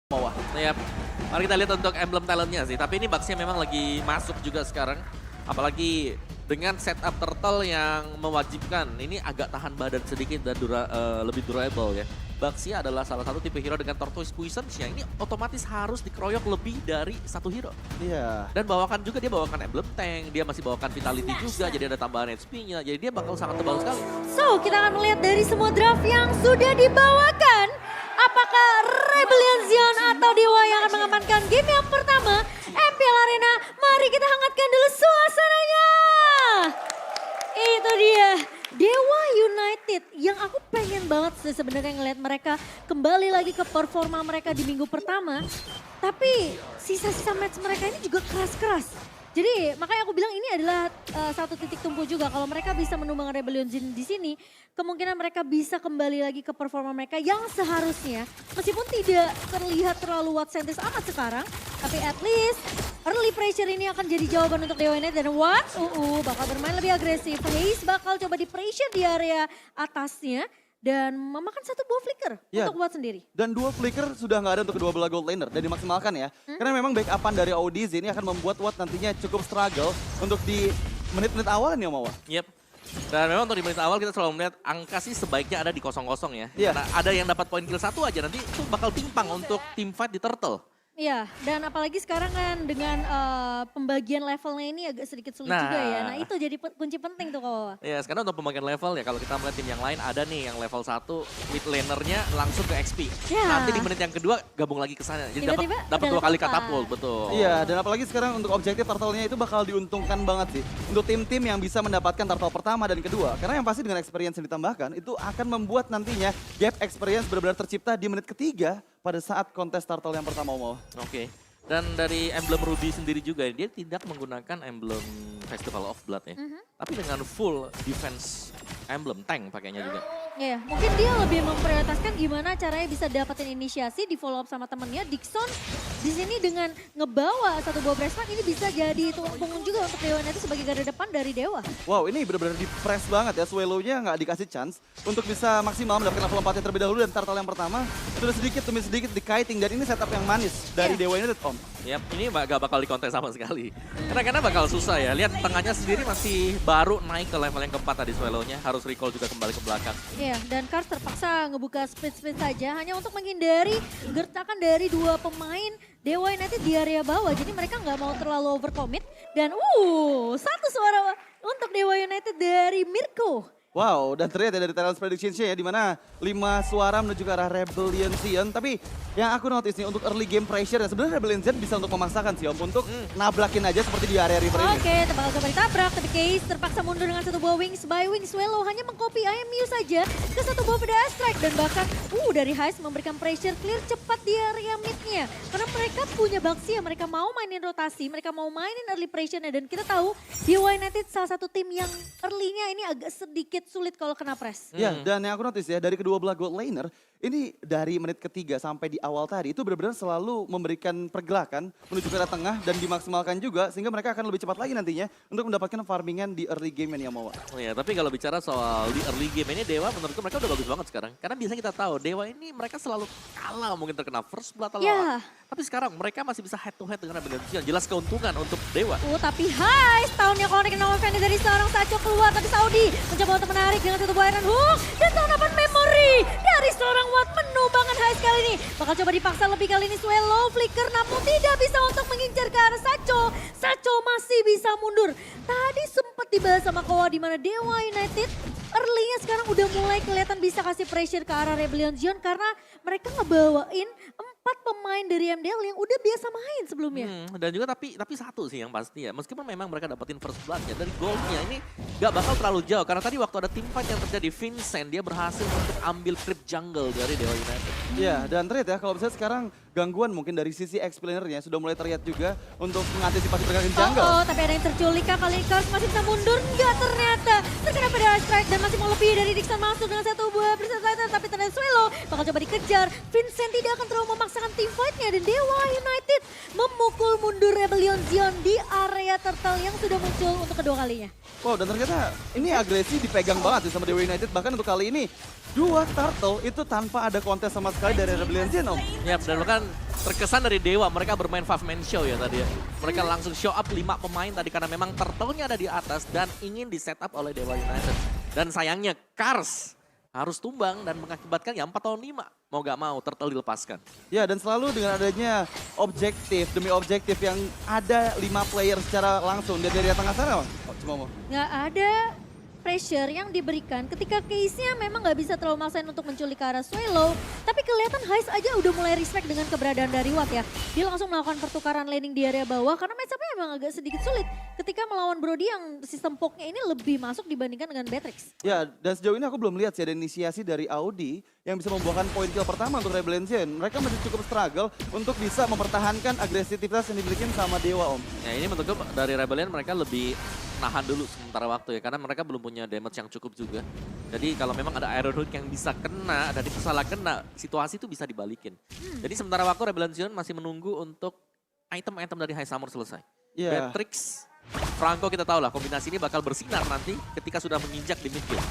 bawah. Yap. Mari kita lihat untuk emblem talentnya sih. Tapi ini Baxia memang lagi masuk juga sekarang. Apalagi dengan setup turtle yang mewajibkan. Ini agak tahan badan sedikit dan lebih durable ya. Baxia adalah salah satu tipe hero dengan Tortoise Puissance yang ini otomatis harus dikeroyok lebih dari satu hero. Iya. Dan bawakan juga dia bawakan emblem tank, dia masih bawakan vitality juga, jadi ada tambahan HP-nya. Jadi dia bakal sangat tebal sekali. So, kita akan melihat dari semua draft yang sudah dibawakan. Apakah Rebellion Zion atau Dewa yang akan mengamankan game yang pertama? MPL Arena, mari kita hangatkan dulu suasananya. Itu dia, Dewa United yang aku pengen banget sih sebenarnya ngeliat mereka kembali lagi ke performa mereka di minggu pertama. Tapi sisa-sisa match mereka ini juga keras-keras. Jadi makanya aku bilang ini adalah satu titik tumpu juga. Kalau mereka bisa menumbangkan Rebellion Zin di sini, kemungkinan mereka bisa kembali lagi ke performa mereka yang seharusnya. Meskipun tidak terlihat terlalu watt-centris amat sekarang, tapi at least early pressure ini akan jadi jawaban untuk Dewa United. Dan Watt bakal bermain lebih agresif. Haze bakal coba di pressure di area atasnya. Dan memakan satu buah flicker untuk Watt sendiri. Dan 2 flicker sudah nggak ada untuk kedua belah gold laner dan dimaksimalkan ya. Karena memang backupan dari ODZ ini akan membuat Watt nantinya cukup struggle untuk di menit-menit awal nih Om Awa. Yep. Dan memang untuk di menit awal kita selalu melihat angka sih sebaiknya ada di kosong-kosong ya. Iya. Karena ada yang dapat poin kill satu aja nanti itu bakal timpang untuk team fight di turtle. Iya, dan apalagi sekarang kan dengan pembagian levelnya ini agak sedikit sulit Nah. juga ya. Nah itu jadi kunci penting tuh Kak. Ya sekarang untuk pembagian level ya kalau kita melihat tim yang lain ada nih yang level 1 mid lanernya langsung ke XP. Ya. Nanti di menit yang kedua gabung lagi ke sana. Jadi Tiba-tiba dapat udah 2 kali level katapult, 4. betul. Iya, dan apalagi sekarang untuk objektif turtle-nya itu bakal diuntungkan banget sih. Untuk tim-tim yang bisa mendapatkan turtle pertama dan kedua. Karena yang pasti dengan experience yang ditambahkan itu akan membuat nantinya gap experience benar-benar tercipta di menit ketiga pada saat kontes turtle yang pertama Om Awa. Oke. Dan dari emblem Ruby sendiri juga dia tidak menggunakan emblem Festival of Blood ya. Tapi dengan full defense emblem tank pakainya juga. Iya, mungkin dia lebih memprioritaskan gimana caranya bisa dapetin inisiasi di follow up sama temennya. Dixon di sini dengan ngebawa satu buah Breastmark ini bisa jadi tulang punggung juga untuk Dewa United sebagai garda depan dari Dewa. Wow, ini benar-benar di-press banget ya. Swallow-nya nggak dikasih chance untuk bisa maksimal mendapatkan level 4 yang terlebih dahulu. Dan turtle yang pertama sudah sedikit demi sedikit di-kiting. Dan ini setup yang manis dari Dewa United Om. Yap, ini gak bakal dikontes sama sekali. Karena bakal susah ya. Lihat tengahnya sendiri masih baru naik ke level yang keempat tadi Swallow-nya. Harus recall juga kembali ke belakang. Iya, dan Kars terpaksa ngebuka split saja hanya untuk menghindari gertakan dari dua pemain Dewa United di area bawah. Jadi mereka nggak mau terlalu overcommit. Dan satu suara untuk Dewa United dari Mirko. Wow, dan terlihat ya dari talent predictions-nya ya, di mana 5 suara menuju ke arah Rebellion Zion. Tapi yang aku notice nih untuk early game pressure, ya sebenarnya Rebellion Zion bisa untuk memaksakan sih Om, untuk nabrakin aja seperti di area river ini. Oke, bakal coba ditabrak, tapi Case terpaksa mundur dengan satu buah Wings by Wings. Swallow hanya mengcopy IMU saja ke satu buah pedal strike. Dan bahkan dari Heist memberikan pressure clear cepat di area mid-nya. Karena mereka punya Baxia, mereka mau mainin rotasi, mereka mau mainin early pressure-nya. Dan kita tahu Dewa United salah satu tim yang early-nya ini agak sedikit sulit kalau kena press. Ya, dan yang aku notice ya dari kedua belah gold laner, ini dari menit ketiga sampai di awal tadi itu benar-benar selalu memberikan pergelakan menuju ke arah tengah dan dimaksimalkan juga sehingga mereka akan lebih cepat lagi nantinya untuk mendapatkan farmingan di early game yang mau. Oh ya, tapi kalau bicara soal di early game ini Dewa menurutku mereka udah bagus banget sekarang. Karena biasanya kita tahu Dewa ini mereka selalu kalah mungkin terkena first blood atau tapi sekarang mereka masih bisa head to head dengan Rebellion Zion. Jelas keuntungan untuk Dewa. Tapi Heist tahunnya connect Nova Fendi dari seorang Sacho keluar, tapi Saudi mencoba untuk menarik dengan satu buah Iron Hook dan tanaman memory dari seorang Watt menumbangkan Heist kali ini. Bakal coba dipaksa lebih kali ini Swallow flicker namun tidak bisa untuk mengincar ke arah Sacho. Sacho masih bisa mundur. Tadi sempat dibalas sama Koa di mana Dewa United early-nya sekarang udah mulai kelihatan bisa kasih pressure ke arah Rebellion Zion karena mereka ngebawain 4 pemain dari MDL yang udah biasa main sebelumnya. Dan juga tapi satu sih yang pasti ya, meskipun memang mereka dapetin first blood ya, dari goldnya ini gak bakal terlalu jauh. Karena tadi waktu ada team fight yang terjadi, Vincent dia berhasil untuk ambil creep jungle dari Dewa United. Iya, dan terlihat ya kalau misalnya sekarang gangguan mungkin dari sisi explainernya sudah mulai terlihat juga untuk mengantisipasi pergerakan jungle. Tapi ada yang terculik kah? Kali ini Kars masih bisa mundur? Enggak ternyata. Terkena pedal strike dan masih mau lebih dari Dixon masuk dengan satu buah bersenjata. Tapi ternyata Swallow bakal coba dikejar. Vincent tidak akan terlalu memaksakan team fight-nya dan Dewa United memukul mundur Rebellion Rebellion Zion di area turtle yang sudah muncul untuk kedua kalinya. Wow, dan ternyata ini agresi dipegang banget sih sama Dewa United. Bahkan untuk kali ini, dua turtle itu tanpa ada kontes sama sekali dari Rebellion Zion, Om. Ya, dan bahkan terkesan dari Dewa, mereka bermain 5-man show ya tadi ya. Mereka langsung show up 5 pemain tadi karena memang turtle-nya ada di atas dan ingin di setup oleh Dewa United. Dan sayangnya Kars harus tumbang dan mengakibatkan ya 4 lawan 5. Mau gak mau turtle dilepaskan. Ya, dan selalu dengan adanya objektif demi objektif yang ada 5 player secara langsung dari area tengah sana, Om. Oh, cuma mau. Nggak ada pressure yang diberikan ketika case-nya memang nggak bisa terlalu maksain untuk menculik ke arah Swallow. Tapi kelihatan Heist aja udah mulai respect dengan keberadaan dari Watt ya. Dia langsung melakukan pertukaran laning di area bawah karena match-up-nya emang agak sedikit sulit. Ketika melawan Brody yang sistem poke-nya ini lebih masuk dibandingkan dengan Beatrix. Ya, dan sejauh ini aku belum lihat sih ada inisiasi dari Audi yang bisa membuahkan poin kill pertama untuk Rebellion Zion. Mereka masih cukup struggle untuk bisa mempertahankan agresivitas yang dimiliki sama Dewa, Om. Ya ini menurutku dari Rebellion mereka lebih nahan dulu sementara waktu ya. Karena mereka belum punya damage yang cukup juga. Jadi kalau memang ada Iron Hood yang bisa kena dan itu salah kena, situasi itu bisa dibalikin. Jadi sementara waktu Rebellion Zion masih menunggu untuk item-item dari High Summer selesai. Iya. Beatrix, Franco kita tahu lah kombinasi ini bakal bersinar nanti ketika sudah menginjak di mid game.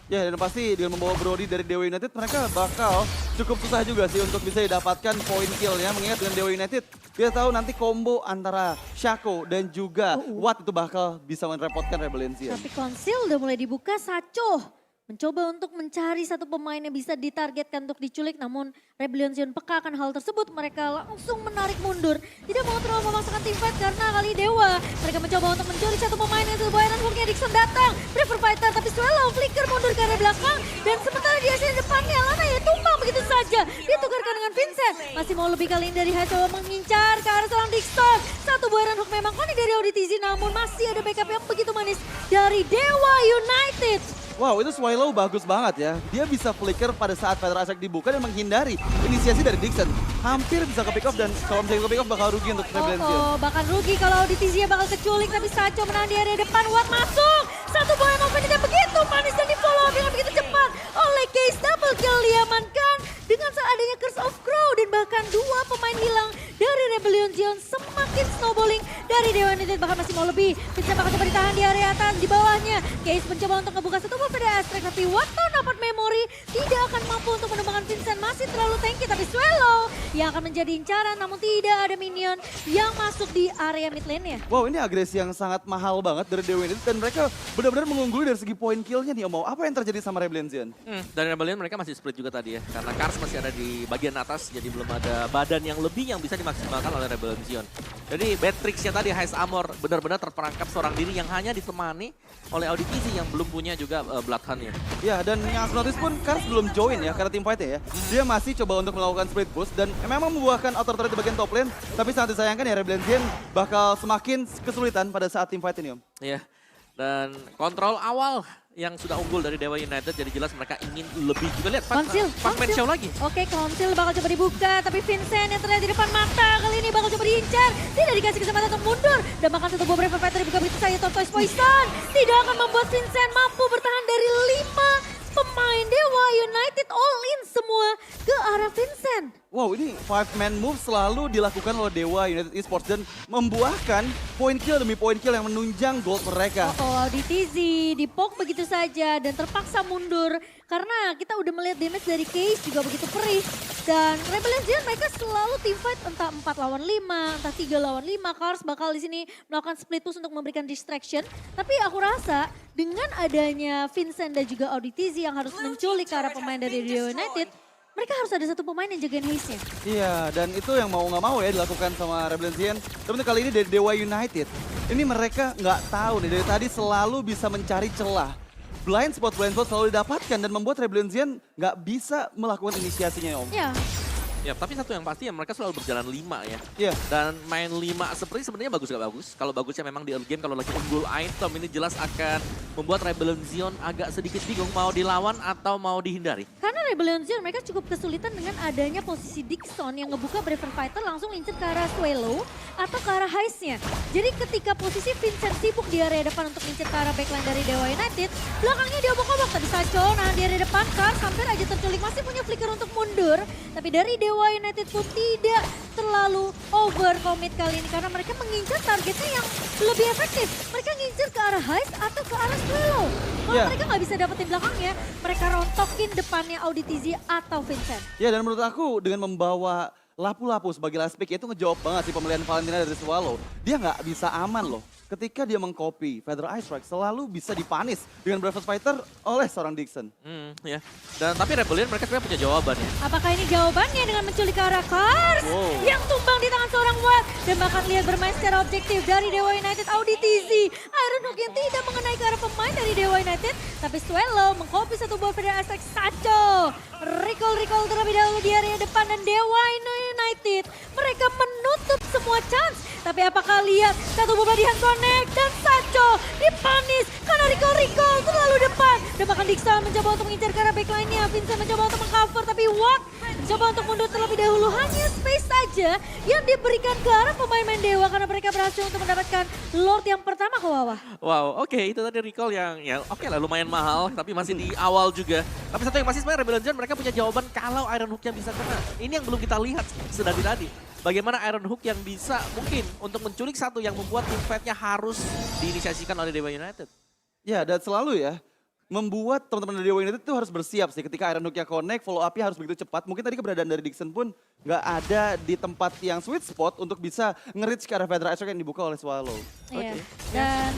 Ya, dan pasti dengan membawa Brody dari Dewa United mereka bakal cukup susah juga sih untuk bisa didapatkan poin killnya. Mengingat dengan Dewa United, kita tahu nanti combo antara Shaco dan juga Watt itu bakal bisa merepotkan Rebellion Zion. Tapi konsil udah mulai dibuka, Sacho mencoba untuk mencari satu pemain yang bisa ditargetkan untuk diculik. Namun Rebellion Zion peka akan hal tersebut. Mereka langsung menarik mundur. Tidak mau terlalu memaksakan team fight karena kali Dewa. Mereka mencoba untuk mencuri satu pemain yang sebuah Iron Hook-nya. Dixon datang. Prefer fighter tapi Swallow flicker mundur ke arah belakang. Dan sementara di sini depannya Lana ya tumbang begitu saja. Ditukarkan dengan Vincent. Masih mau lebih kali ini dari Haito mengincar ke arah seorang Dixon. Satu buah Iron Hook memang koni dari Auditizi. Namun masih ada backup yang begitu manis dari Dewa United. Wow, itu Swallow bagus banget ya. Dia bisa flicker pada saat Fighter Attack dibuka dan menghindari inisiasi dari Dixon. Hampir bisa ke pick off dan kalau misalnya ke pick off bakal rugi untuk Rebellion Zion. Bahkan rugi kalau Auditizi bakal keculik. Tapi Sacho menang di area depan. Watt masuk. Satu buah yang yang begitu manis dan di follow up dengan begitu cepat oleh Case. Double kill diamankan dengan seadanya Curse of Crow. Dan bahkan dua pemain hilang dari Rebellion Zion. Semakin snowballing dari Dewa United. Bahkan masih mau lebih. Bisa bakal coba ditahan di area atas di bawahnya. Case mencoba untuk ngebuka satu pada Astrek, tapi Watto dapat memori tidak akan mampu untuk menemukan Vincent. Masih terlalu tanky, tapi Swallow yang akan menjadi incaran, namun tidak ada minion yang masuk di area mid lane-nya. Wow, ini agresi yang sangat mahal banget dari Dewa United dan mereka benar-benar mengungguli dari segi poin kill-nya nih, Om. Apa yang terjadi sama Rebellion Zion? Dari Rebellion mereka masih split juga tadi ya. Karena Kars masih ada di bagian atas, jadi belum ada badan yang lebih yang bisa dimaksimalkan oleh Rebellion Zion. Jadi Beatrix-nya tadi, Heist Armor, benar-benar terperangkap seorang diri yang hanya ditemani oleh Auditizi yang belum punya juga Bloodhound-nya. Ya, dan yang aku notice pun Kars belum join ya karena team fight-nya ya. Dia masih coba untuk melakukan split push dan memang membuahkan outer turret di bagian top lane. Tapi sangat disayangkan ya Rebellion Zion bakal semakin kesulitan pada saat team fight ini, Om. Iya, dan kontrol awal yang sudah unggul dari Dewa United, jadi jelas mereka ingin lebih juga. Lihat, Konsil, Man Show lagi. Oke, Konsil bakal coba dibuka, tapi Vincent yang terlihat di depan mata kali ini bakal coba diincar. Tidak dikasih kesempatan untuk mundur. Dan bahkan satu buah Brave Fighter dibuka begitu saja, Tortoise Poison. Tidak akan membuat Vincent mampu bertahan dari 5 pemain Dewa United all in semua ke arah Vincent. Wow, ini 5-man move selalu dilakukan oleh Dewa United Esports dan membuahkan poin kill demi poin kill yang menunjang gold mereka. Auditizi dipok begitu saja dan terpaksa mundur karena kita udah melihat damage dari Case juga begitu perih. Dan Rebellion Zion mereka selalu team fight entah 4 lawan 5, entah 3 lawan 5. Kars bakal di sini melakukan split push untuk memberikan distraction. Tapi aku rasa dengan adanya Vincent dan juga Auditizi yang harus menculik ke arah pemain dari Dewa United, mereka harus ada satu pemain yang jagain haze-nya. Iya, dan itu yang mau nggak mau ya dilakukan sama Rebellion Zion. Tapi kali ini dari Dewa United, ini mereka nggak tahu nih, dari tadi selalu bisa mencari celah. Blind spot selalu didapatkan dan membuat Rebellion Zion nggak bisa melakukan inisiasinya, Om. Ya. Ya, tapi satu yang pasti ya mereka selalu berjalan 5 ya. Iya. Dan main 5 seperti sebenarnya bagus gak bagus. Kalau bagusnya memang di early game, kalau lagi unggul item ini jelas akan membuat Rebellion Zion agak sedikit bingung mau dilawan atau mau dihindari. Karena Rebellion Zion mereka cukup kesulitan dengan adanya posisi Dixon yang ngebuka Braver Fighter langsung incer ke arah Swallow. atau ke arah Heist-nya. Jadi ketika posisi Vincent sibuk di area depan untuk ngincer ke arah backline dari Dewa United, belakangnya dia obok-obok tadi Sacho, nah di area depan Kars hampir aja terculik, masih punya flicker untuk mundur. Tapi dari Dewa United pun tidak terlalu over commit kali ini karena mereka mengincar targetnya yang lebih efektif. Mereka ngincer ke arah Heist atau ke arah Swallow. Kalau Yeah. mereka nggak bisa dapetin belakangnya, mereka rontokin depannya Auditizi atau Vincent. Ya dan menurut aku dengan membawa Lapu-Lapu sebagai last pick itu ngejawab banget sih pemilihan Valentina dari Swallow. Dia nggak bisa aman loh. Ketika dia mengcopy Feather Ice Strike selalu bisa dipanis dengan Breakfast Fighter oleh seorang Dixon. Ya. Dan tapi Rebellion mereka sebenarnya punya jawaban ya. Apakah ini jawabannya dengan menculik ke arah Kars Wow. yang tumbang di tangan seorang Watt dan bahkan lihat bermain secara objektif dari Dewa United Auditizi. Iron Hook yang tidak mengenai ke arah pemain dari Dewa United, tapi Swallow mengcopy satu buah Feather Ice Strike Sacho. Recall terlebih dahulu di area depan dan Dewa United mereka menutup semua chance. Tapi apakah lihat satu bola di hand connect dan Sacho dipanis karena recall terlalu depan. Dan bahkan Dixon mencoba untuk mengincar ke arah backline-nya. Vincent mencoba untuk mengcover tapi Watt mencoba untuk mundur terlebih dahulu. Hanya space saja yang diberikan ke arah pemain-pemain Dewa karena mereka berhasil untuk mendapatkan Lord yang pertama ke bawah. Wow, oke itu tadi recall yang ya oke lah lumayan mahal tapi masih di awal juga. Tapi satu yang pasti sebenarnya Rebellion Gen mereka punya jawaban kalau Iron Hook-nya bisa kena. Ini yang belum kita lihat sedari tadi. Bagaimana Iron Hook yang bisa mungkin untuk menculik satu yang membuat tim fight-nya harus diinisiasikan oleh Dewa United. Ya dan selalu ya membuat teman-teman dari Dewa United itu harus bersiap sih ketika Iron Hook-nya connect, follow up-nya harus begitu cepat. Mungkin tadi keberadaan dari Dixon pun nggak ada di tempat yang sweet spot untuk bisa nge-reach ke arah Feather Ice Strike yang dibuka oleh Swallow. Iya. Dan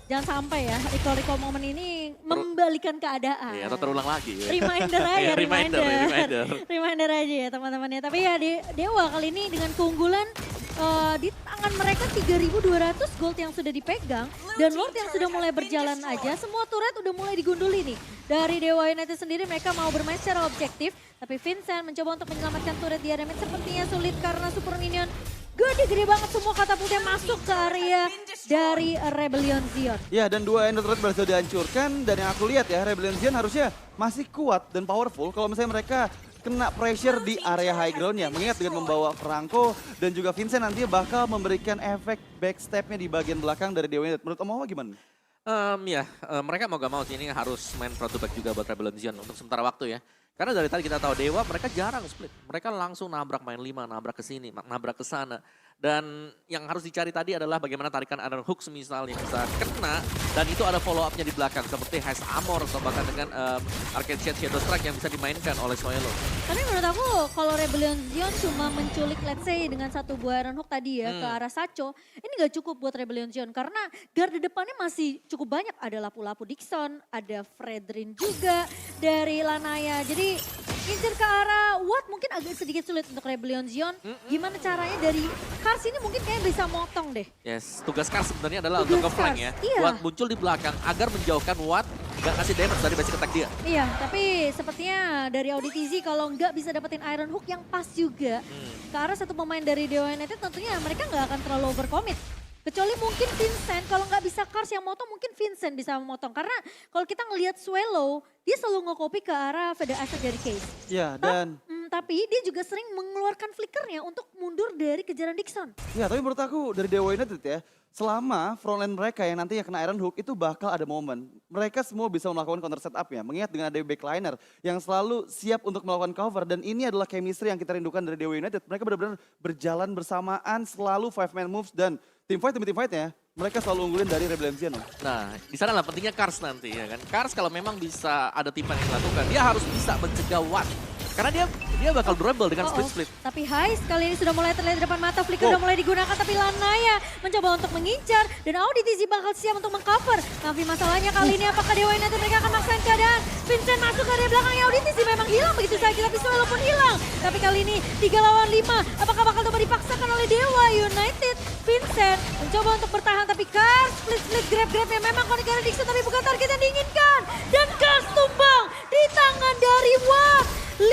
jangan sampai ya recall momen ini membalikan keadaan. Iya, atau terulang lagi. Ya. Reminder aja, Iya, reminder. Reminder aja ya teman-temannya. Tapi ya Dewa kali ini dengan keunggulan di tangan mereka 3.200 gold yang sudah dipegang. Dan Lord yang sudah mulai berjalan aja, semua turret udah mulai digunduli nih. Dari Dewa United sendiri mereka mau bermain secara objektif. Tapi Vincent mencoba untuk menyelamatkan turret di area mid sepertinya sulit karena super minion gede banget semua katapultnya masuk ke area dari Rebellion Zion. Ya dan dua Ender Turret berhasil dihancurkan dan yang aku lihat ya Rebellion Zion harusnya masih kuat dan powerful kalau misalnya mereka kena pressure di area high ground-nya. Mengingat dengan membawa Franco dan juga Vincent nantinya bakal memberikan efek backstep-nya di bagian belakang dari Dewa United. Menurut Om Awa gimana? Mereka mau gak mau sih ini harus main front to back juga buat Rebellion Zion untuk sementara waktu ya. Karena dari tadi kita tahu Dewa mereka jarang split. Mereka langsung nabrak main 5, nabrak ke sini, nabrak ke sana. Dan yang harus dicari tadi adalah bagaimana tarikan Iron Hook semisal yang bisa kena. Dan itu ada follow up-nya di belakang seperti Heist Armor atau bahkan dengan Arcade Shade Shadow Strike yang bisa dimainkan oleh Swallow. Tapi menurut aku kalau Rebellion Zion cuma menculik let's say dengan satu buah Iron Hook tadi ya ke arah Sacho. Ini gak cukup buat Rebellion Zion karena garda depannya masih cukup banyak. Ada Lapu-Lapu Dixon, ada Fredrin juga dari Lanaya. Jadi incer ke arah Watt mungkin agak sedikit sulit untuk Rebellion Zion. Gimana caranya dari Kars ini mungkin kayaknya bisa motong deh. Yes, tugas Kars sebenarnya adalah Tugas untuk nge-flank ya. Kars, iya. Buat muncul di belakang agar menjauhkan Watt gak kasih damage dari basic attack dia. Iya, tapi sepertinya dari Auditizi kalau nggak bisa dapetin Iron Hook yang pas juga ke arah satu pemain dari Dewa United tentunya mereka nggak akan terlalu overcommit. Kecuali mungkin Vincent, kalau nggak bisa Kars yang motong mungkin Vincent bisa memotong. Karena kalau kita ngelihat Swallow, dia selalu nge-copy ke arah Feather Ice dari Case. Ya dan Tapi dia juga sering mengeluarkan flickernya untuk mundur dari kejaran Dixon. ya tapi menurut aku dari Dewa United ya selama frontline mereka yang nantinya kena Iron Hook itu bakal ada momen. Mereka semua bisa melakukan counter setup-nya. Mengingat dengan ada backliner yang selalu siap untuk melakukan cover. Dan ini adalah chemistry yang kita rindukan dari Dewa United. Mereka benar-benar berjalan bersamaan selalu 5-man moves dan team fight demi team fight-nya. Mereka selalu unggulin dari Rebellion Zion. Nah, di sana lah pentingnya Kars nanti ya kan. Kars kalau memang bisa ada timan yang dilakukan, dia harus bisa mencegah Watt. Karena dia bakal durable dengan split-split. Tapi Heist kali ini sudah mulai terlihat di depan mata. Flicker udah mulai digunakan tapi Lanaya mencoba untuk mengincar. Dan Auditizi bakal siap untuk mengcover. Tapi masalahnya kali ini apakah Dewa United mereka akan maksain keadaan. Vincent masuk ke area belakangnya Auditizi memang hilang begitu saja. Tapi Swallow pun hilang. Tapi kali ini 3 lawan 5. Apakah bakal coba dipaksakan oleh Dewa United? Vincent mencoba untuk bertahan tapi Kars split grab-grabnya memang connect ke Dixon tapi bukan target yang diinginkan. Dan Kars tumbang di tangan dari Watt. 5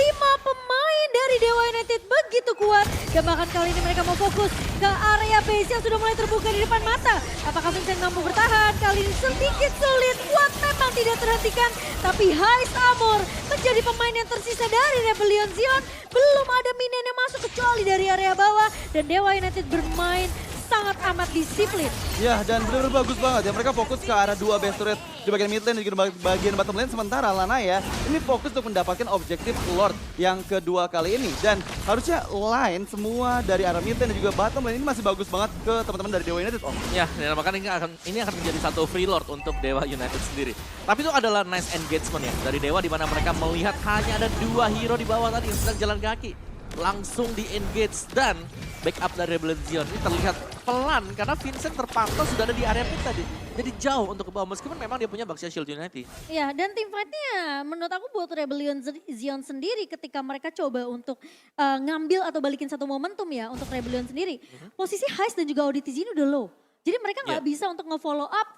pemain dari Dewa United begitu kuat Dan bahkan kali ini mereka mau fokus ke area base yang sudah mulai terbuka di depan mata. Apakah Vincent mampu bertahan? Kali ini sedikit sulit. Watt memang tidak terhentikan. Tapi Heist Amor menjadi pemain yang tersisa dari Rebellion Zion. Belum ada minion yang masuk kecuali dari area bawah. Dan Dewa United bermain sangat amat disiplin. Ya, dan benar-benar bagus banget ya. Mereka fokus ke arah 2 base turret di bagian mid lane dan juga bagian bottom lane. Sementara Lanaya ini fokus untuk mendapatkan objektif Lord yang kedua kali ini. Dan harusnya line semua dari arah mid lane dan juga bottom lane ini masih bagus banget ke teman-teman dari Dewa United. Oh, Ya, bahkan ini akan menjadi satu free lord untuk Dewa United sendiri. Tapi itu adalah nice engagement ya dari Dewa, di mana mereka melihat hanya ada 2 hero di bawah tadi yang sedang jalan kaki. Langsung di-engage dan backup dari Rebellion Zion. Ini terlihat pelan karena Vincent terpantau sudah ada di area pit tadi. Jadi jauh untuk ke bawah meskipun memang dia punya Baxia Shield Unity. Ya, dan tim fight-nya menurut aku buat Rebellion Zion sendiri ketika mereka coba untuk ngambil atau balikin satu momentum ya untuk Rebellion sendiri. Posisi Heist dan juga ODTZ ini udah low. Jadi mereka nggak bisa untuk nge-follow up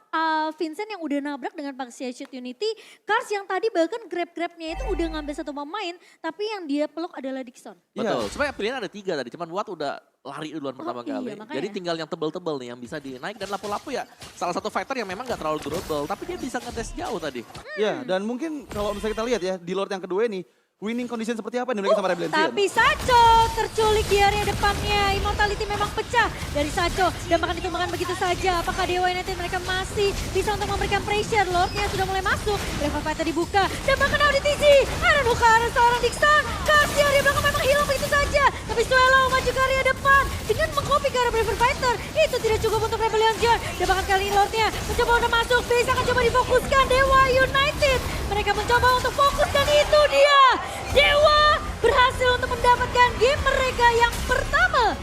Vincent yang udah nabrak dengan Baxia Shield Unity. Kars yang tadi bahkan grab-grabnya itu udah ngambil satu pemain, tapi yang dia peluk adalah Dixon. Betul, sebenarnya pilihan ada 3 tadi, cuman Watt udah lari duluan pertama iya, kali. makanya. Jadi tinggal yang tebel-tebel nih yang bisa dinaik, dan lapu-lapu ya salah satu fighter yang memang gak terlalu durable, tapi dia bisa ngedes jauh tadi. ya, dan mungkin kalau misalnya kita lihat ya di Lord yang kedua ini, winning condition seperti apa yang dimiliki sama Rebellion Zion? Tapi Sacho terculik di area depannya. Immortality memang pecah dari Sacho. Dan bahkan ditumbangkan begitu saja. Apakah Dewa United mereka masih bisa untuk memberikan pressure? Lordnya sudah mulai masuk. River Fighter dibuka. Dan bahkan ODTZ. Ada buka arah seorang Dixon. Kasih area belakang memang hilang begitu saja. Tapi Suelo maju ke area depan. Dengan mengcopy ke arah River Fighter. Itu tidak cukup untuk Rebellion Zion. Dan bahkan kali ini Lordnya mencoba untuk masuk. Bisa akan coba difokuskan Dewa United. Mereka mencoba untuk fokus dan itu dia. Dewa berhasil untuk mendapatkan game mereka yang pertama.